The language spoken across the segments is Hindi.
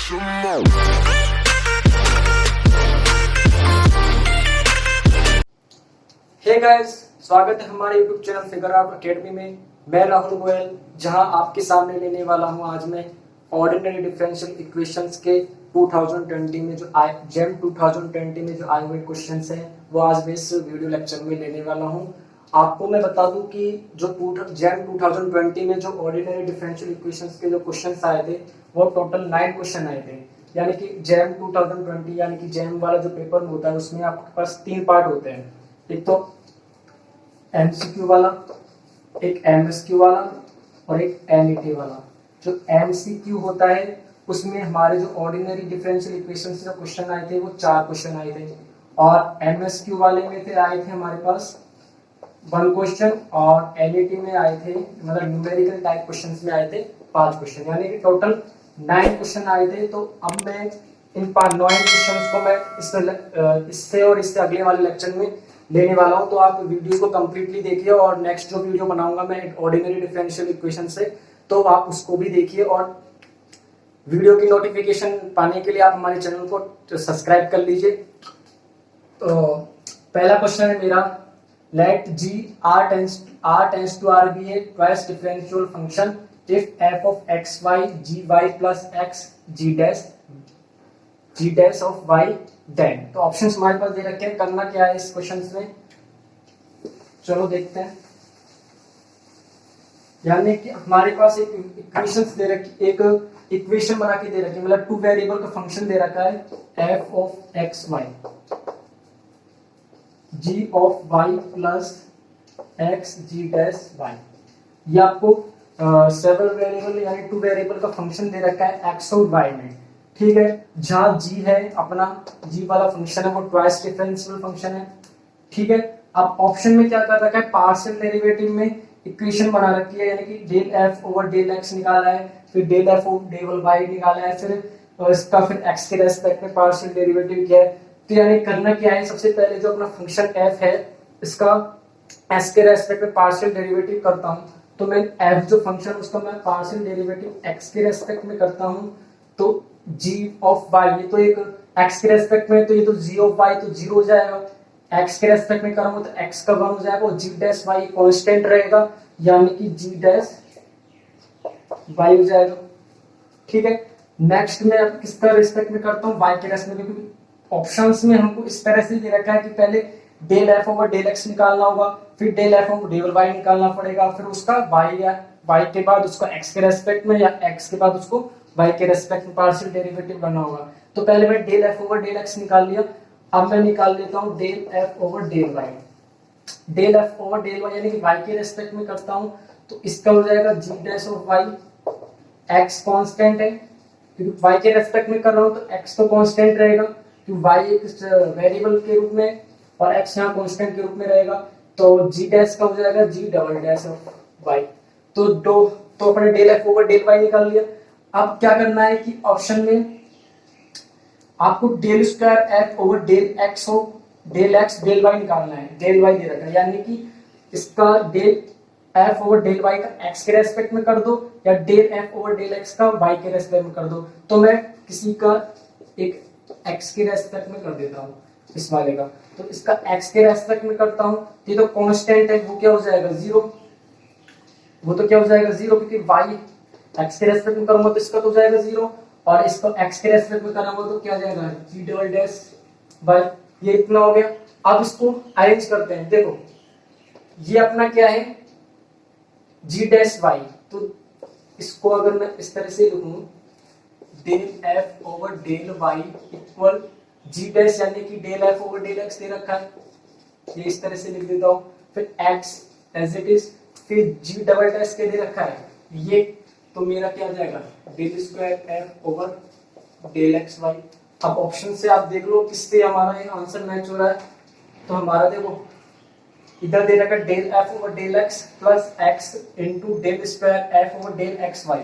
हे गाइस, स्वागत है हमारे YouTube channel figure out academy में। मैं राहुल गोयल, जहां आपके सामने लेने वाला हूं आज मैं ऑर्डिनरी डिफरेंशियल इक्वेशंस के 2020 में जो जेम 2020 में जो आए हुए क्वेश्चंस हैं वो आज मैं इस वीडियो लेक्चर में लेने वाला हूं। आपको मैं बता दूं कि जो जेम 2020 में जो ऑर्डिनरी डिफरेंशियल इक्वेशंस के जो क्वेश्चंस आए थे वो टोटल 9 क्वेश्चन आए थे। यानी कि जेम 2020 यानी कि जेम वाला जो पेपर होता है उसमें आपके पास 3 पार्ट होते हैं। एक तो एमसीक्यू वाला, एक एमएसक्यू वाला और एक एनईटी वाला। जो एमसीक्यू होता है उसमें हमारे जो ऑर्डिनरी डिफरेंशियल इक्वेशन से जो क्वेश्चन आए थे वो 4 क्वेश्चन आए थे, और एमएसक्यू वाले में आए थे हमारे पास 1 क्वेश्चन, और एनईटी में आए थे मतलब न्यूमेरिकल टाइप क्वेश्चंस में आए थे 5 क्वेश्चन, यानी कि टोटल 9 क्वेश्चन आए थे। तो अब मैं इन 9 क्वेश्चंस को मैं इससे और इससे अगले वाले लेक्चर में लेने वाला हूं। तो आप वीडियो को कंप्लीटली देखिए, और नेक्स्ट जो वीडियो बनाऊंगा मैं ऑर्डिनरी डिफरेंशियल इक्वेशन से, तो आप उसको भी देखिए। और वीडियो की नोटिफिकेशन पाने के लिए आप हमारे चैनल को सब्सक्राइब कर लीजिए। तो पहला क्वेश्चन है मेरा, let g r tends to r be a twice differentiable function if f of xy gy plus x g dash of y then। तो ऑप्शंस हमारे पास दे रखे हैं, करना क्या है इस क्वेश्चंस में, चलो देखते हैं। यानी कि हमारे पास एक इक्वेशंस दे रखी, एक इक्वेशन बना के दे रखी है, मतलब 2 वेरिएबल का फंक्शन दे रखा है f of x y g of y plus x g dash y। ये आपको सेवरल वेरिएबल यानी 2 वेरिएबल का फंक्शन दे रखा है x और y में, ठीक है। जहां g है अपना g वाला फंक्शन है वो ट्वाइस डिफरेंशियल फंक्शन है, ठीक है। अब ऑप्शन में क्या कर रखा है, पार्शियल डेरिवेटिव में इक्वेशन बना रखी है, यानी कि del f over del x निकाला है, फिर del f over del y निकाला है, फिर इसका फिर x के रेस्पेक्ट में पार्शियल डेरिवेटिव किया है। तो यानी करना क्या है, सबसे पहले जो अपना फंक्शन f है इसका s के रेस्पेक्ट में पार्शियल डेरिवेटिव करता हूं। तो मैं f जो फंक्शन उसका मैं पार्शियल डेरिवेटिव x के रेस्पेक्ट में करता हूं। तो g ऑफ y, ये तो एक x के रेस्पेक्ट में, तो ये तो g ऑफ y तो 0 हो जाएगा, x के रेस्पेक्ट में करूंगा तो x का 1 हो जाएगा, और g डैश y कांस्टेंट रहेगा, यानी कि g डैश y हो जाएगा, ठीक है। नेक्स्ट में अब किसका रेस्पेक्ट में करता हूं, y के रेस्पेक्ट में, क्योंकि ऑप्शंस में हमको इस तरह से दे रखा है कि पहले del f over del x निकालना होगा, फिर del f over del y निकालना पड़ेगा, फिर उसका y या y के बाद उसका x के रेस्पेक्ट में, या x के बाद उसको y के रेस्पेक्ट में पार्शियल डेरिवेटिव करना होगा। तो पहले मैं del f over del x निकाल लिया, अब मैं निकाल लेता हूं del f over del y। Del f over del y यानी कि y के रेस्पेक्ट में करता हूं, तो इसका हो जाएगा g dash of y, x constant है क्योंकि y के रेस्पेक्ट में कर रहा हूं, तो x तो कांस्टेंट रहेगा क्योंकि y एक वेरिएबल के रूप में और x यहाँ कांस्टेंट के रूप में रहेगा। तो g डैश का हो जाएगा g double dash of y। तो अपने del f over del y निकाल लिया। अब क्या करना है कि ऑप्शन में आपको del square f over del x हो, डेल x डेल y निकालना है, डेल y दे रखा है, यानी कि इसका del f over del y का x के रेस्पेक्ट में कर दो, या del f over del x का y के रेस्पेक्ट में कर दो। तो मैं किसी का एक x के रेस्पेक्ट में कर देता हूँ, इस वाले का, तो इसका x के रेस्पेक्ट में करता हूँ, ये तो कांस्टेंट है, वो क्या हो जाएगा 0, वो तो क्या हो जाएगा 0, क्योंकि y x के रेस्पेक्ट में करूंगा तो इसका तो हो जाएगा 0, और इसको x के रेस्पेक्ट में करूंगा तो क्या हो जाएगा g डबल डैश y। ये इतना हो गया। अब इसको अरेंज करते हैं, देखो ये अपना क्या है g डैश y, तो इसको अगर मैं इस तरह से लिखूं del f over del y equal g dash, यानी कि del f over del x दे रखा है, ये इस तरह से लिख देता हूं, फिर x एज इट इज, फिर g डबल डैश के दे रखा है ये, तो मेरा क्या आ जाएगा del square f over del x y. अब ऑप्शन से आप देख लो किससे हमारा ये आंसर मैच हो रहा है। तो हमारा देखो इधर दे रखा है del f over del x plus x into del square f over del x y.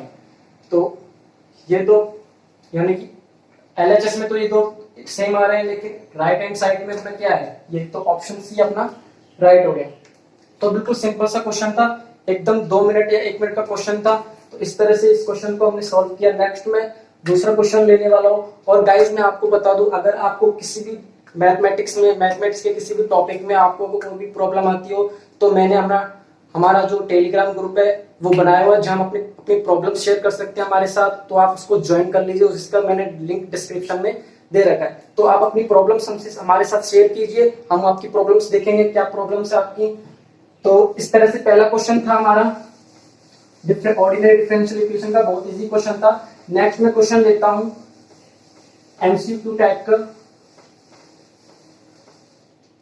तो ये दो यानी कि LHS में तो ये दो सेम आ रहे हैं, लेकिन राइट हैंड साइड में अपना क्या है, ये तो ऑप्शन सी अपना राइट हो गया। तो बिल्कुल सिंपल सा क्वेश्चन था, एकदम 2 मिनट या 1 मिनट का क्वेश्चन था। तो इस तरह से इस क्वेश्चन को हमने सॉल्व किया। नेक्स्ट में दूसरा क्वेश्चन लेने वाला हूँ। और गाइस मैं आपको बता दूं, अगर आपको किसी भी मैथमेटिक्स के किसी भी टॉपिक में आपको कोई भी प्रॉब्लम आती हो, तो मैंने हमारा जो टेलीग्राम ग्रुप है वो बनाया हुआ है, जहां हम अपनी अपनी प्रॉब्लम शेयर कर सकते हैं हमारे साथ। तो आप उसको ज्वाइन कर लीजिए, जिसका मैंने लिंक डिस्क्रिप्शन में दे रखा है। तो आप अपनी प्रॉब्लम्स हमसे हमारे साथ शेयर कीजिए, हम आपकी प्रॉब्लम्स देखेंगे क्या प्रॉब्लम्स है आपकी। तो इस तरह से पहला क्वेश्चन था हमारा ऑर्डिनरी डिफरेंशियल इक्वेशन का, बहुत इजी क्वेश्चन था। नेक्स्ट में क्वेश्चन लेता हूं एमसीक्यू टाइप का।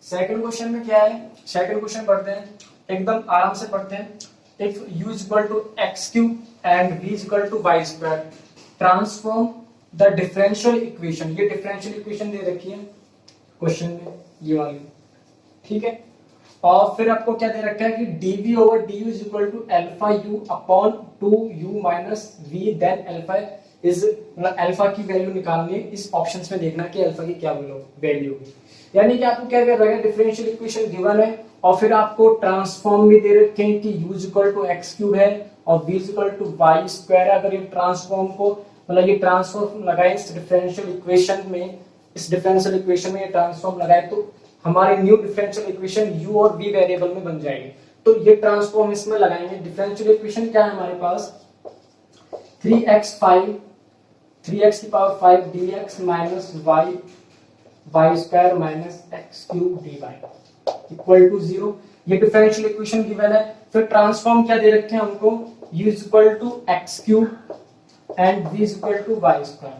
सेकंड क्वेश्चन में क्या है, सेकंड क्वेश्चन पढ़ते हैं, एकदम आराम से पढ़ते हैं। If u is equal to x cube and v is equal to y square, transform the differential equation. ये डिफरेंशियल इक्वेशन दे रखी है क्वेश्चन में, ये वाली, ठीक है। और फिर आपको क्या दे रखा है कि dv over du is equal to alpha u upon 2u minus v, then alpha is, मतलब अल्फा की वैल्यू निकालनी है। इस ऑप्शंस में देखना कि अल्फा की क्या वैल्यू होगी। यानी कि आपको क्या कर रहा है, डिफरेंशियल इक्वेशन गिवन है और फिर आपको ट्रांसफॉर्म भी दे रखे हैं कि u equal to x cube है और v equal to y square है। अगर ये ट्रांसफॉर्म को, मतलब ये ट्रांसफॉर्म लगाए इस डिफरेंशियल इक्वेशन में, इस डिफरेंशियल इक्वेशन में ये ट्रांसफॉर्म लगाए, तो हमारे न्यू डिफरेंशियल इक्वेशन u और v वेरिएबल में बन जाएगी। तो ये ट्रांसफॉर्म इसमें लगाएंगे। डिफरेंशियल इक्वेशन क्या है हमारे पास, 3x की power 5 dx minus y square minus x cube dy equal to 0। ये डिफरेंशियल इक्वेशन गिवन है। फिर ट्रांसफॉर्म क्या दे रखे हैं हमको, u is equal to x cube and v is equal to y square.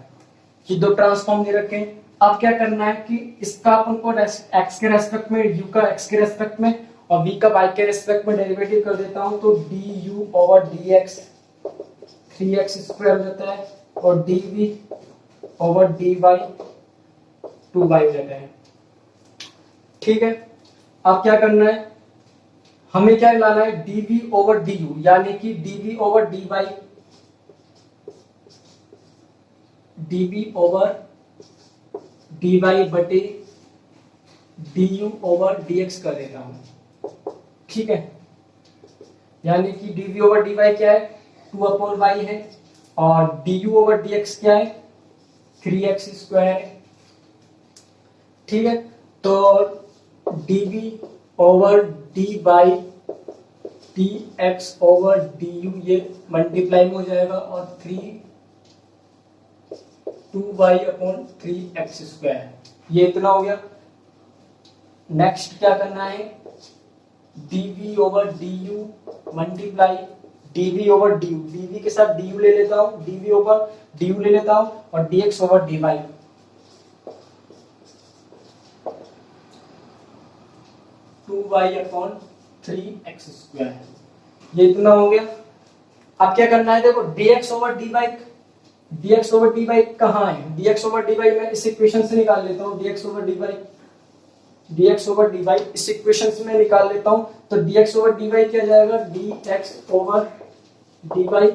ये दो ट्रांसफॉर्म दे रखे हैं। अब क्या करना है कि इसका अपन को x के रेस्पेक्ट में, u का x के रेस्पेक्ट में और v का y के रेस्पेक्ट में डेरिवेटिव कर देता हूं। तो du over dx 3x square हो जाता है और dv ओवर dy 2y हो जाता है, ठीक है। अब क्या करना है, हमें क्या लाना है, dv ओवर du, यानी कि dv ओवर dy बटे du ओवर dx कर देता हूं, ठीक है। यानी कि dv ओवर dy क्या है, 2/y है और du ओवर dx क्या है, 3x स्क्वायर है, ठीक है। तो dv over dy dx over du ये मल्टीप्लाई में हो जाएगा और 2y अपॉन 3x स्क्वायर, ये इतना हो गया। नेक्स्ट क्या करना है, dv over du multiply dv over du, dv के साथ du ले लेता हूं, dv ओवर du ले लेता हूं और dx over dy 2y upon 3x square, ये इतना हो गया। अब क्या करना है, देखो dx ओवर dy कहाँ है, dx ओवर dy मैं इस इक्वेशन से निकाल लेता हूँ। dx ओवर dy इस इक्वेशन से मैं निकाल लेता हूँ। तो dx ओवर dy क्या जाएगा, dx ओवर dy,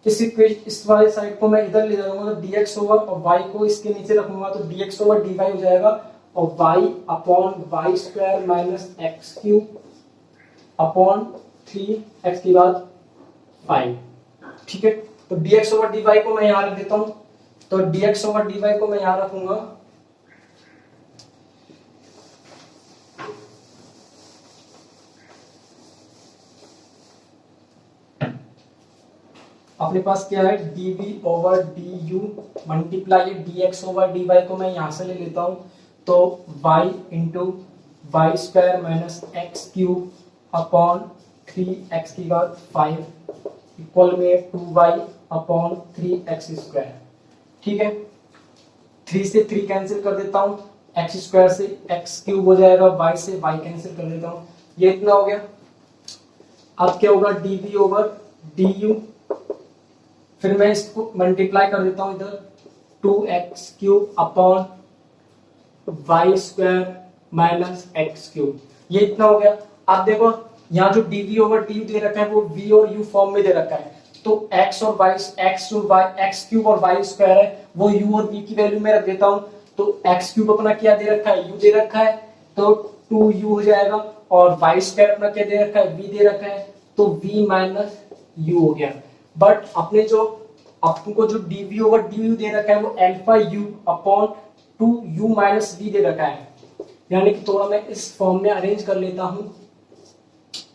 इस वाले साइड को मैं इधर ले जाऊंगा तो dx ओवर और y को इसके नीचे रखूंगा तो dx ओवर dy हो जाएगा और y upon y square minus x cube upon 3x के बाद 5, ठीक है। तो dx ओवर dy को मैं यहां रख देता हूं। तो dx ओवर dy को मैं यहां रखूंगा, अपने पास क्या है, dv over du multiply dx over dy को मैं यहां से ले लेता हूं। तो y into y square minus x cube upon 3x की बात 5 इक्वल में 2y अपॉन 3x स्क्वायर, ठीक है। 3 से 3 कैंसिल कर देता हूं, x स्क्वायर से x क्यूब हो जाएगा, y से y कैंसिल कर देता हूं, ये इतना हो गया। अब क्या होगा, dv ओवर du, फिर मैं इसको मल्टीप्लाई कर देता हूं इधर 2x cube upon y square minus x cube, ये इतना हो गया। आप देखो यहाँ जो dv ओवर du दे रखा है वो v और u फॉर्म में दे रखा है। तो x और y, x क्यूब और y स्क्वायर है, वो u और v की वैल्यू में रख देता हूं। तो x क्यूब अपना क्या दे रखा है, u दे रखा है, तो 2u हो जाएगा और y स्क्वायर अपना क्या दे रखा है, v दे रखा है, तो v माइनस u हो गया। बट अपने जो आपको जो dv ओवर du दे रखा है वो alpha u upon 2u minus v दे रखा है, यानी कि थोड़ा मैं इस फॉर्म में अरेंज कर लेता हूं,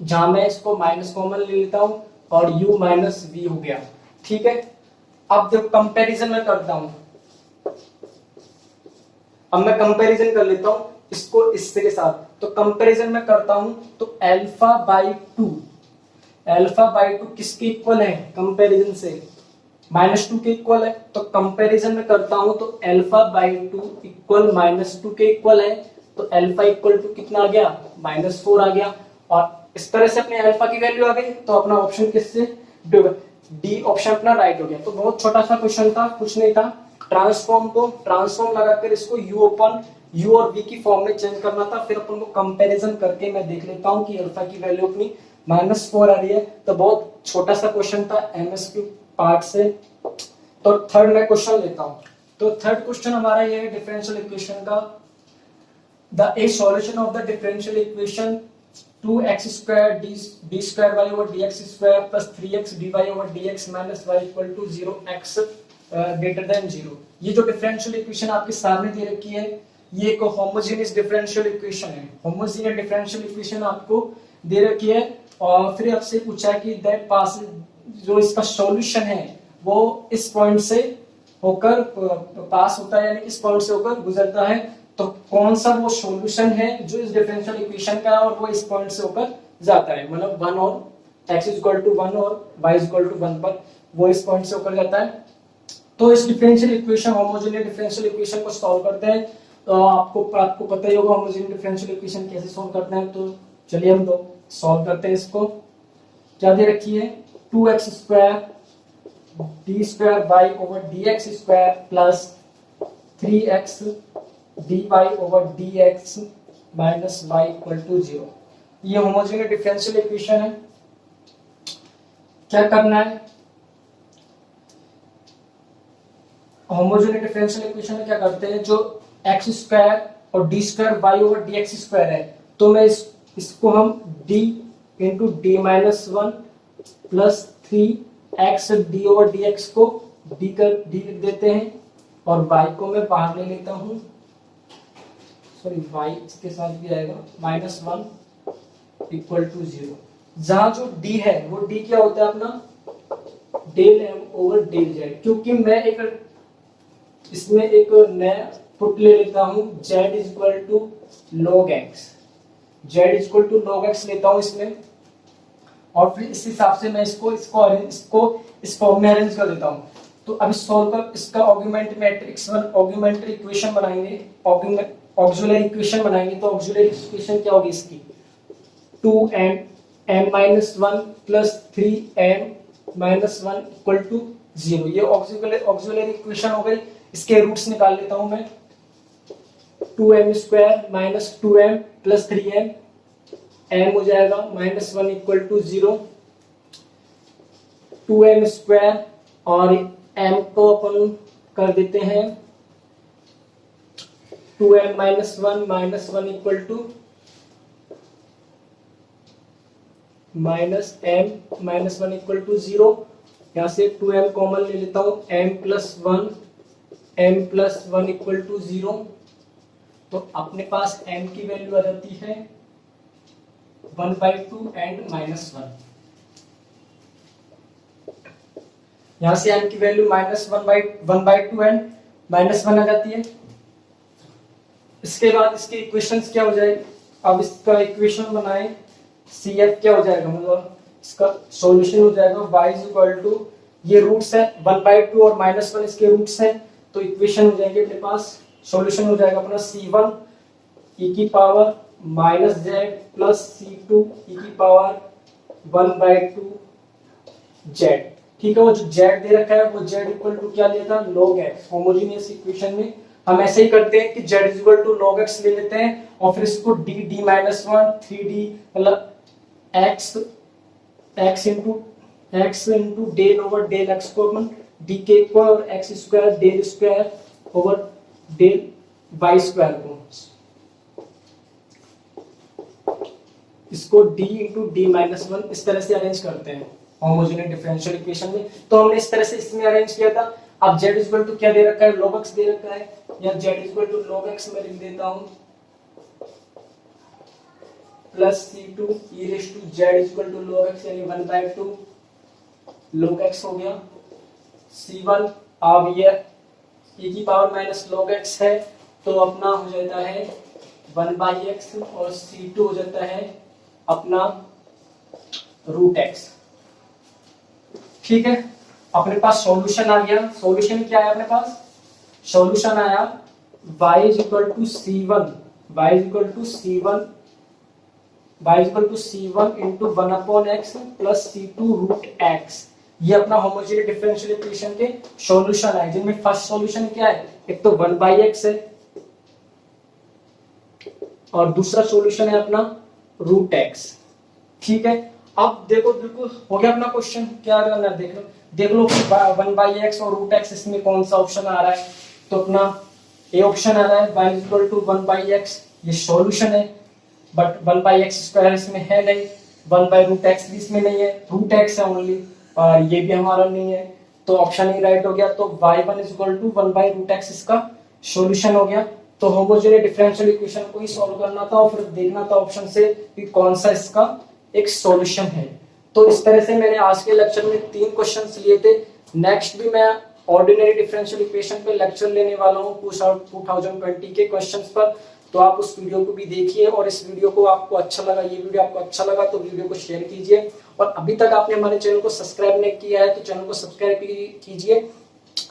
जहां मैं इसको माइनस कॉमन ले लेता हूं और u माइनस v हो गया। ठीक है, अब देखो कंपैरिजन में करता हूं, अब मैं कंपैरिजन कर लेता हूं इसको इससे के साथ। तो कंपैरिजन में करता हूं तो अल्फा बाई टू किसके इक्वल है कंपैरिजन से, -2 के इक्वल है। तो कंपैरिजन में करता हूं तो अल्फा बाई टू इक्वल -2 के इक्वल है, तो अल्फा इक्वल टू कितना आ गया, -4 आ गया। और इस तरह से अपने अल्फा की वैल्यू आ गई, तो अपना ऑप्शन किससे, डी ऑप्शन अपना राइट हो गया। तो बहुत छोटा सा क्वेश्चन था, कुछ नहीं था। ट्रांसफॉर्म लगाकर इसको u और v की फॉर्म में चेंज करना था, फिर अपन को कंपैरिजन करके मैं देख लेता हूं कि अल्फा की वैल्यू अपनी -4 आ रही है। तो बहुत छोटा सा क्वेश्चन था एमएसक्यू पार्ट से। तो थर्ड मैं क्वेश्चन लेता हूं। तो थर्ड क्वेश्चन हमारा ये है डिफरेंशियल इक्वेशन का, the A solution of the differential equation 2x square d square y over dx square plus 3x dy over dx minus y equal to 0x greater than 0। ये जो डिफरेंशियल इक्वेशन आपके सामने दे रखी है, ये एक होमोजेनियस डिफरेंशियल इक्वेशन है। होमोजेनियस डिफरेंशियल इक्वेशन आपको दे रखी है और फिर आपसे पूछा है कि दैट पास, जो इसका सॉल्यूशन है वो इस पॉइंट से होकर पास होता है, यानी इस पॉइंट से होकर गुजरता है। तो कौन सा वो सॉल्यूशन है जो इस डिफरेंशियल इक्वेशन का है और वो इस पॉइंट से होकर जाता है, मतलब 1 और x इक्वल टू 1 और y इक्वल टू 1 पर वो इस पॉइंट से होकर जाता है। तो इस differential equation, homogeneous differential equation को सॉल्व करते हैं। तो आपको पता ही होगा होमोजेनियस डिफरेंशियल इक्वेशन कैसे सॉल्व करते हैं। तो चलिए हम तो सॉल्व करते हैं इसको। क्या दे रखी है, 2x square d square y over dx square plus 3x dy over dx minus y equal to 0। ये होमोजेनियस डिफरेंशियल इक्वेशन है। क्या करना है, होमोजेनियस डिफरेंशियल इक्वेशन में क्या करते हैं, जो x स्क्वायर और d square y over dx square है, तो मैं इसको हम d into D minus 1 plus 3x D over dx को d लिख देते हैं और y को मैं बाहर ले लेता हूं, सॉरी y इसके साथ भी आएगा -1 इक्वल टू 0। जहां जो d है वो d क्या होता है अपना del m over del z, क्योंकि मैं इसमें एक नया पुट ले लेता हूं z equal to log x लेता हूं इसमें, और फिर इस हिसाब से मैं इसको इस फॉर्म में अरेंज कर देता हूं। तो अभी सॉल्व कर इसका ऑगमेंट मैट्रिक्स ऑगमेंटरी इक्वेशन बनाएंगे, ऑक्सिलरी इक्वेशन बनाएंगे। तो ऑक्सिलरी इक्वेशन क्या होगी इसकी, 2m m-1 plus 3m-1 equal to 0। ये ऑक्सिलरी इक्वेशन हो गई। इसके रूट्स निकाल लेता हूं मैं, 2m square minus 2m plus 3m, m हो जाएगा -1 इक्वल टू 0, 2m स्क्वायर और m को अपन कर देते हैं 2m -1 equal to -m-1 equal to 0। यहाँ से 2m कॉमन ले लेता हूँ, m+1 इक्वल टू 0। तो अपने पास m की वैल्यू आ जाती है 1/2 एंड -1। यहां से m की वैल्यू -1/2 एंड -1 आ जाती है। इसके बाद इसकी इक्वेशंस क्या हो जाएगी, अब इसका इक्वेशन बनाएं, CF क्या हो जाएगा, मतलब इसका सॉल्यूशन हो जाएगा y इक्वल टू, ये रूट्स है 1/2 और -1 इसके रूट्स हैं, तो इक्वेशन हो जाएगी अपने पास, सॉल्यूशन हो जाएगा अपना C1 e की power -z plus C2 e की पावर 1/2 z। ठीक है, वो जो z दे रखा है वो z इक्वल टू क्या लेता है, log x। होमोजेनियस इक्वेशन में हम ऐसे ही करते हैं कि z equal to log x ले लेते हैं और फिर इसको d -1 3d मतलब x into del over del x को अपन d के इक्वल और x square del square over del y square को, इसको d इंटू डी -1 इस तरह से अरेंज करते हैं। होमोजेनियस डिफरेंशियल इक्वेशन में। तो हमने इस तरह से इसमें अरेंज किया था। अब z इक्वल टू क्या दे रखा है, log x दे रखा है, या z equal to log x में लिख देता हूं plus c2 e raise to z equal to log x यानी 1/2 log x हो गया। c1 अब ये e की पावर माइनस log x है तो अपना हो जाता है 1/x और c2 हो जाता है अपना रूट x। ठीक है, अपने पास सॉल्यूशन आ गया। सॉल्यूशन क्या है अपने पास, सॉल्यूशन आया y is equal to c1, y is equal to c1, y is equal to c1 into 1/x plus c2 root x। ये अपना होमोजेनियस डिफरेंशियल इक्वेशन के सॉल्यूशन है, जिनमें फर्स्ट सॉल्यूशन क्या है, एक तो 1/x है और दूसरा सॉल्यूशन है अपना रूट x। ठीक है, अब देखो बिल्कुल हो गया अपना क्वेश्चन। क्या करना है देख लो 1/x और रूट x इसमें कौन सा ऑप्शन आ रहा है। तो अपना ए ऑप्शन आ रहा है y इक्वल टू 1/x, ये सॉल्यूशन है, बट 1/x स्क्वायर इसमें है नहीं, 1/√x भी इसमें नहीं है, रूट x है ओनली, और ये भी हमारा नहीं है, तो ऑप्शन ही राइट हो गया। तो y1 is equal to 1/√x इसका सॉल्यूशन हो गया। तो होमोजेनियस डिफरेंशियल इक्वेशन को ही सॉल्व करना था और फिर देखना था ऑप्शन से कि कौन सा इसका एक सॉल्यूशन है। तो इस तरह से मैंने आज के लेक्चर में 3 क्वेश्चंस लिए थे। नेक्स्ट भी मैं ऑर्डिनरी डिफरेंशियल इक्वेशन पे लेक्चर लेने वाला हूं 2020 के क्वेश्चंस पर। तो आप उस वीडियो को भी देखिए, और इस वीडियो को आपको अच्छा लगा, ये वीडियो आपको अच्छा लगा तो वीडियो को शेयर कीजिए, और अभी तक आपने हमारे चैनल को सब्सक्राइब नहीं किया है तो चैनल को सब्सक्राइब कीजिए,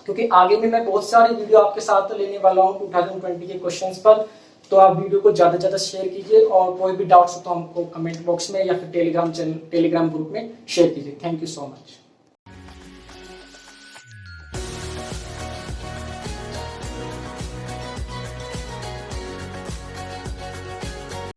क्योंकि आगे भी मैं बहुत सारी वीडियो आपके साथ लेने वाला हूँ 2020 के क्वेश्चंस पर। तो आप वीडियो को ज्यादा से ज्यादा शेयर कीजिए, और कोई भी डाउट्स हो तो हमको कमेंट बॉक्स में या फिर टेलीग्राम ग्रुप में शेयर कीजिए। Thank you so much.